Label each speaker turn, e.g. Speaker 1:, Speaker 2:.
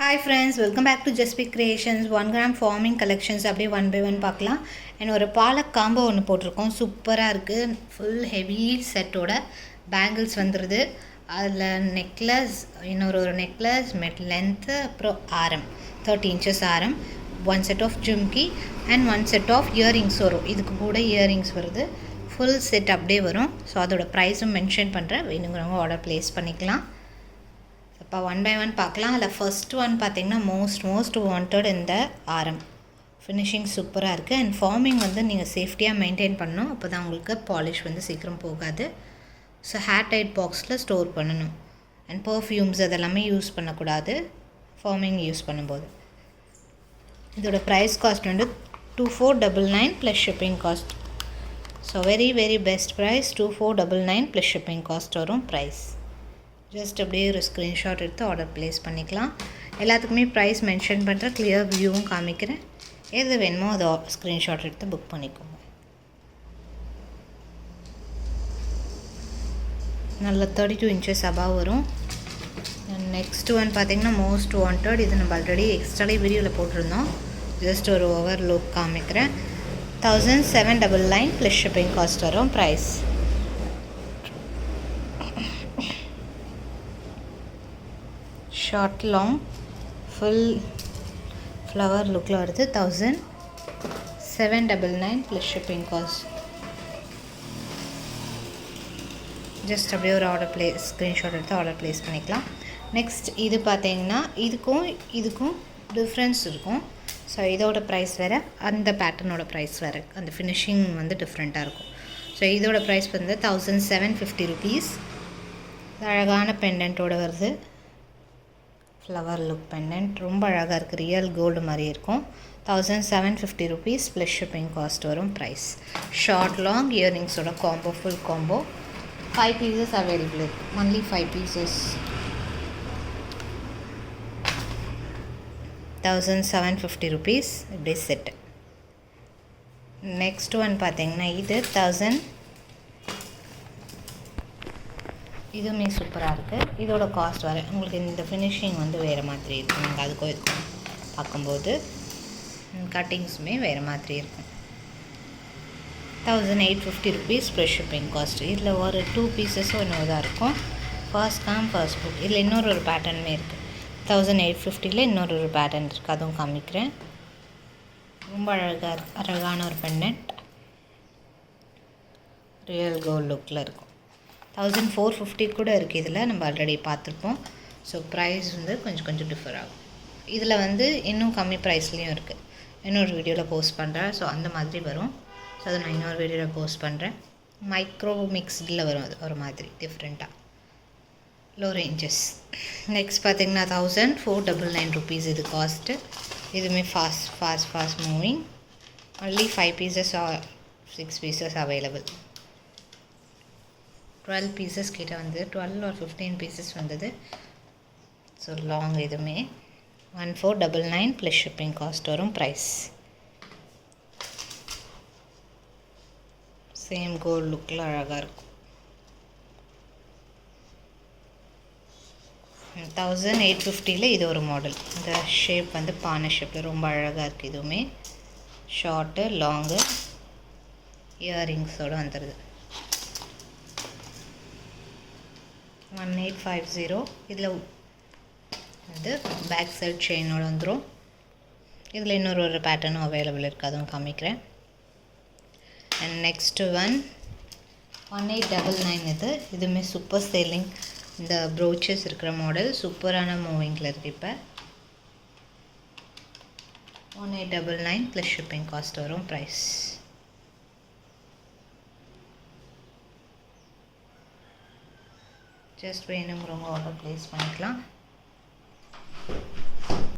Speaker 1: Hi friends, welcome back to Just Pick Creations. 1 gram forming collections அப்படியே one by one பார்க்கலாம். And ஒரு palak combo ஒன்று போட்டிருக்கோம், சூப்பராக இருக்குது. ஃபுல் ஹெவி செட்டோட பேங்கிள்ஸ் வந்துடுது. அதில் நெக்லஸ், இன்னொரு நெக்லஸ் மெட் லென்த்து, அப்புறம் ஆரம் 30 inches ஆரம், 1 set of jhumki and 1 set of earrings வரும். இதுக்கு கூட இயரிங்ஸ் வருது. ஃபுல் செட் அப்படியே வரும். ஸோ அதோட ப்ரைஸும் மென்ஷன் பண்ணுறேன், வேணுங்கிறவங்க ஆர்டர் ப்ளேஸ் பண்ணிக்கலாம். இப்போ ஒன் பை ஒன் பார்க்கலாம். அதில் ஃபர்ஸ்ட் ஒன் பார்த்திங்கன்னா மோஸ்ட் வாண்டட் இந்த ஆரம். ஃபினிஷிங் சூப்பராக இருக்குது. அண்ட் ஃபார்மிங் வந்து நீங்கள் சேஃப்டியாக மெயின்டைன் பண்ணணும், அப்போ தான் உங்களுக்கு பாலிஷ் வந்து சீக்கிரம் போகாது. ஸோ ஹேர் டைட் பாக்ஸில் ஸ்டோர் பண்ணணும். அண்ட் பர்ஃப்யூம்ஸ் அதெல்லாமே யூஸ் பண்ணக்கூடாது ஃபார்மிங் யூஸ் பண்ணும்போது. இதோட ப்ரைஸ் காஸ்ட் வந்து 2499 plus shipping cost. So very best price, 2499 plus shipping cost வரும் ப்ரைஸ். ஜஸ்ட் அப்படியே ஒரு ஸ்க்ரீன்ஷாட் எடுத்து ஆர்டர் ப்ளேஸ் பண்ணிக்கலாம். எல்லாத்துக்குமே ப்ரைஸ் மென்ஷன் பண்ணுற கிளியர் வியூவும் காமிக்கிறேன். எது வேணுமோ அதை ஸ்க்ரீன்ஷாட் எடுத்து புக் பண்ணிக்கோங்க. நல்ல 32 inches அபாவ் வரும். நெக்ஸ்ட் ஒன் பார்த்திங்கன்னா மோஸ்ட் வாண்டட். இது நம்ம ஆல்ரெடி எக்ஸ்ட்ராலே வீடியோவில் போட்டிருந்தோம். ஜஸ்ட் ஒரு ஓவர் லுக் காமிக்கிறேன். 1799 ப்ளஸ் ஷிப்பிங் காஸ்ட் வரும் price. Short long full flower லுக்கில் வருது. 1799 ப்ளஸ் ஷிப்பிங் காஸ்ட். ஜஸ்ட் அப்படியே ஒரு ஆர்டர் ப்ளேஸ் ஸ்க்ரீன்ஷாட் எடுத்து ஆர்டர் ப்ளேஸ் பண்ணிக்கலாம். நெக்ஸ்ட் இது பார்த்தீங்கன்னா இதுக்கும் டிஃப்ரென்ஸ் இருக்கும். ஸோ இதோட ப்ரைஸ் வேறு, அந்த பேட்டர்னோட ப்ரைஸ் வேறு, அந்த ஃபினிஷிங் வந்து டிஃப்ரெண்ட்டாக இருக்கும். ஸோ இதோட ப்ரைஸ் வந்து 1750 rupees. அழகான பெண்டன்ட்டோடு வருது. ஃப்ளவர் லுக் பெண்டன்ட் ரொம்ப அழகாக இருக்குது, ரியல் கோல்டு மாதிரி இருக்கும். 1750 rupees ப்ளஸ் ஷிப்பிங் காஸ்ட் வரும் ப்ரைஸ். ஷார்ட் லாங் இயரிங்ஸோட combo, full combo 5 pieces available இருக்குது. Only 5 pieces. 1750 rupees இப்படி செட்டு. நெக்ஸ்ட் ஒன் பார்த்தீங்கன்னா இது 1000. இதுவுமே சூப்பராக இருக்குது. இதோட காஸ்ட் வர உங்களுக்கு இந்த ஃபினிஷிங் வந்து வேறு மாதிரி இருக்கும். நீங்கள் அதுக்கும் இருக்கும் பார்க்கும்போது கட்டிங்ஸுமே வேறு மாதிரி இருக்கும். 1850 rupees ப்ளஸ் ஷிப்பிங் காஸ்ட். இதில் ஒரு 2 pieces-ம் இன்னொரு தான் இருக்கும். First come first book. இதில் இன்னொரு பேட்டர்னுமே இருக்குது. 1850 இன்னொரு பேட்டர்ன் இருக்குது, அதுவும் காமிக்கிறேன். ரொம்ப அழகான ஒரு பெண்டன்ட், ரியல் கோல்ட் லுக்கில் இருக்கும். 1450 கூட இருக்குது. இதில் நம்ம ஆல்ரெடி பார்த்துருப்போம். ஸோ ப்ரைஸ் வந்து கொஞ்சம் டிஃபர் ஆகும். இதில் வந்து இன்னும் கம்மி ப்ரைஸ்லேயும் இருக்குது. இன்னொரு வீடியோவில் போஸ்ட் பண்ணுறேன். ஸோ அந்த மாதிரி வரும். ஸோ அதை நான் இன்னொரு வீடியோவில் போஸ்ட் பண்ணுறேன். மைக்ரோ மிக்ஸ்டில் வரும், அது ஒரு மாதிரி டிஃப்ரெண்ட்டாக, லோ ரேஞ்சஸ். நெக்ஸ்ட் பார்த்திங்கன்னா 1499 rupees இது காஸ்ட்டு. இதுவுமே fast moving. Only 5 pieces or 6 pieces available. 12 pieces கிட்ட வந்து 12 or 15 pieces வந்தது. ஸோ லாங் இதுவுமே 1499 ப்ளஸ் ஷிப்பிங் காஸ்ட் வரும் ப்ரைஸ். சேம் கோல்ட் லுக்கில் அழகாக இருக்கும். 1850 இது ஒரு மாடல். இந்த ஷேப் வந்து பானை ஷேப்பில் ரொம்ப அழகாக இருக்குது. இதுவுமே ஷார்ட்டு லாங்கு இயரிங்ஸோடு வந்துடுது. 1850. இதில் வந்து பேக் சைட் செயினோடு வந்துடும். இதில் இன்னொரு பேட்டர்னும் அவைலபிள் இருக்குது, அதுவும் காமிக்கிறேன். And next one 1899. இதுவுமே சூப்பர் சேலிங். இந்த ப்ரோச்சஸ் இருக்கிற மாடல் சூப்பரான மூவிங்கில் இருக்குது. இப்போ 1899 ப்ளஸ் ஷிப்பிங் காஸ்ட் வரும் ப்ரைஸ். ஜஸ்ட் வேணுங்கிறவங்க ஆர்டர் ப்ளேஸ் பண்ணிக்கலாம்.